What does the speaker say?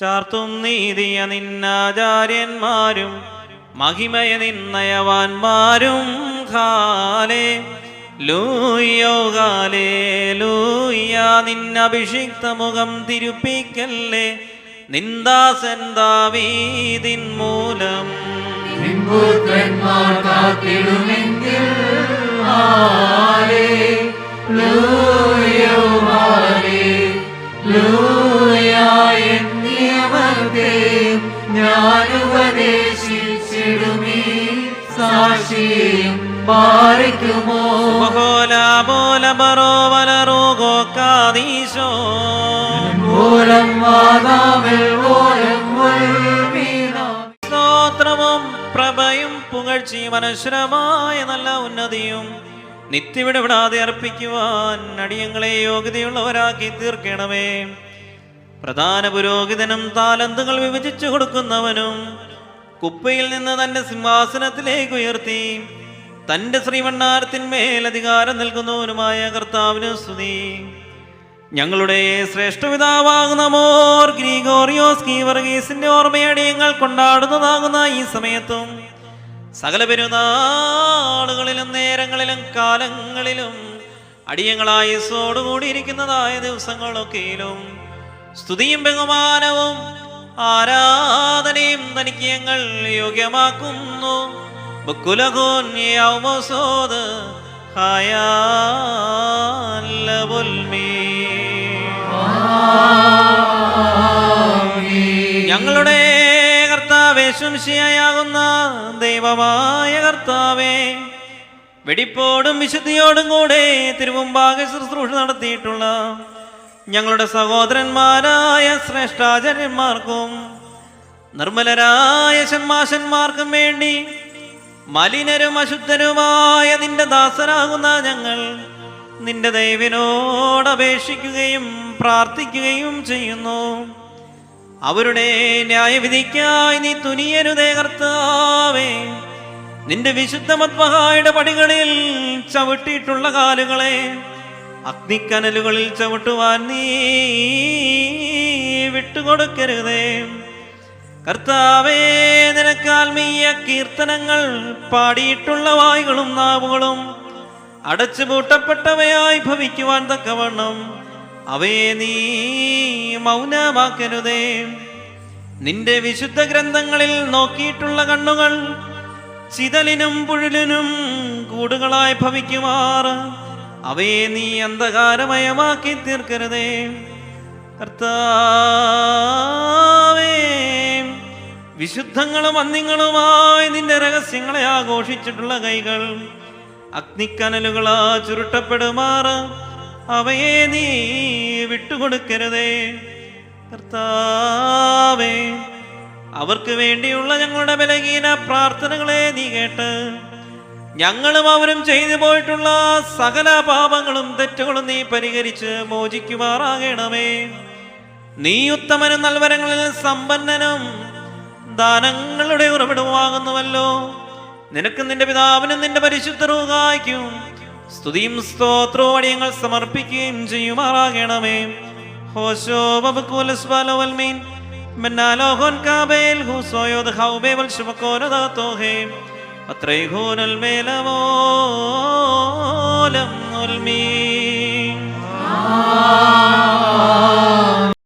ചാർത്തും നീതിയ നിന്നാചാര്യന്മാരും മഹിമയ നിന്നയവാന്മാരും ഹാലേ ലൂയോ ഹാലേ ലൂയ. നിന്നഭിഷിക്ത മുഖം തിരുപ്പിക്കല്ലേ നിന്ദാസൻ ദാവീദിൻ മൂലം. ഞാനുപദേശിച്ചിടുമീ സാക്ഷിയും പാലിക്കുമോ? സ്തോത്രവും പ്രഭയും പുകഴ്ചയും അനശ്വരമായ നല്ല ഉന്നതിയും നിത്യവിടെ വിടാതെ അർപ്പിക്കുവാൻ അടിയങ്ങളെ യോഗ്യതയുള്ളവരാക്കി തീർക്കണമേ. പ്രധാന പുരോഹിതനും താലന്തുകൾ വിഭജിച്ചു കൊടുക്കുന്നവനും കുപ്പയിൽ നിന്ന് തന്റെ സിംഹാസനത്തിലേക്ക് ഉയർത്തി തന്റെ ശ്രീവണ്ണാരത്തിന്മേൽ അധികാരം നൽകുന്നവനുമായ കർത്താവിന് സ്തുതി. ഞങ്ങളുടെ ശ്രേഷ്ഠപിതാവാകുന്ന മോർ ഗ്രിഗോറിയോസ് കീവർഗീസിന്റെ ഓർമ്മയടിയങ്ങൾ കൊണ്ടാടുന്നതാകുന്ന ഈ സമയത്തും സകല പെരുന്നാളുകളിലും നേരങ്ങളിലും കാലങ്ങളിലും അടിയങ്ങളായുസ്സോടുകൂടിയിരിക്കുന്നതായ ദിവസങ്ങളൊക്കെയിലും സ്തുതിയും ബഹുമാനവും ആരാധനയും തനിക്ക് ഞങ്ങൾ യോഗ്യമാക്കുന്നു. ഞങ്ങളുടെ കർത്താവേ, ശംശയാകുന്ന ദൈവമായ കർത്താവേ, വെടിപ്പോടും വിശുദ്ധിയോടും കൂടെ തിരുമുമ്പാകെ ശുശ്രൂഷ നടത്തിയിട്ടുള്ള ഞങ്ങളുടെ സഹോദരന്മാരായ ശ്രേഷ്ഠാചാര്യന്മാർക്കും നിർമ്മലരായ ഷണ്മാശന്മാർക്കും വേണ്ടി മലിനരും അശുദ്ധരുമായ നിന്റെ ദാസരാകുന്ന ഞങ്ങൾ നിന്റെ ദൈവനോട് അപേക്ഷിക്കുകയും പ്രാർത്ഥിക്കുകയും ചെയ്യുന്നു. അവരുടെ ന്യായവിധിക്കായി നീ തുനിയരുതേ കർത്താവേ. നിന്റെ വിശുദ്ധ മദ്ബഹായുടെ പടികളിൽ ചവിട്ടിയിട്ടുള്ള കാലുകളെ അഗ്നിക്കനലുകളിൽ ചവിട്ടുവാൻ നീ വിട്ടുകൊടുക്കരുതേ കർത്താവേ. നിനക്ക് ആത്മീയ കീർത്തനങ്ങൾ പാടിയിട്ടുള്ള വായുകളും നാവുകളും അടച്ചുപൂട്ടപ്പെട്ടവയായി ഭവിക്കുവാൻ തക്കവണ്ണം അവയെ നീ മൗനമാക്കരുതേ. നിന്റെ വിശുദ്ധ ഗ്രന്ഥങ്ങളിൽ നോക്കിയിട്ടുള്ള കണ്ണുകൾ ചിതലിനും പുഴലിനും കൂടുകളായി ഭവിക്കുമാർ അവയെ നീ അന്ധകാരമയമാക്കി തീർക്കരുതേ കർത്താവേ. വിശുദ്ധങ്ങളും അന്യങ്ങളുമായി നിന്റെ രഹസ്യങ്ങളെ ആഘോഷിച്ചിട്ടുള്ള കൈകൾ അഗ്നിക്കനലുകളാ ചുരുട്ടപ്പെടുമാറ് അവയെ നീ വിട്ടുകൊടുക്കരുതേ കർത്താവേ. അവർക്ക് വേണ്ടിയുള്ള ഞങ്ങളുടെ ബലഹീന പ്രാർത്ഥനകളെ നീ കേട്ട് ഞങ്ങളും അവരും ചെയ്തു പോയിട്ടുള്ള സകല പാപങ്ങളും തെറ്റുകളും നീ പരിഹരിച്ച് മോചിക്കുമാറാകണമേ. നീ ഉത്തമനും നൽവരങ്ങളിൽ സമ്പന്നനും ദാനങ്ങളുടെ ഉറവിടമാകുന്നുവല്ലോ. നിനക്ക് നിന്റെ പിതാവിനും നിന്റെ പരിശുദ്ധ റൂഹായ്ക്കും സ്തുതിയും സ്തോത്രവും അടിയങ്ങൾ സമർപ്പിക്കുകയും ചെയ്യുമാറാകണമേ. ഹോശോ ബബകുലസ്ബലവൽമീൻ മെന്നാലോഹോൻ കാബേൽ ഹുസോയോദ് ഹൗബേവൽ ശുമകോനദാതോഹേ അത്രൈഹോനൽ മേലമോലം ഉൽമീൻ.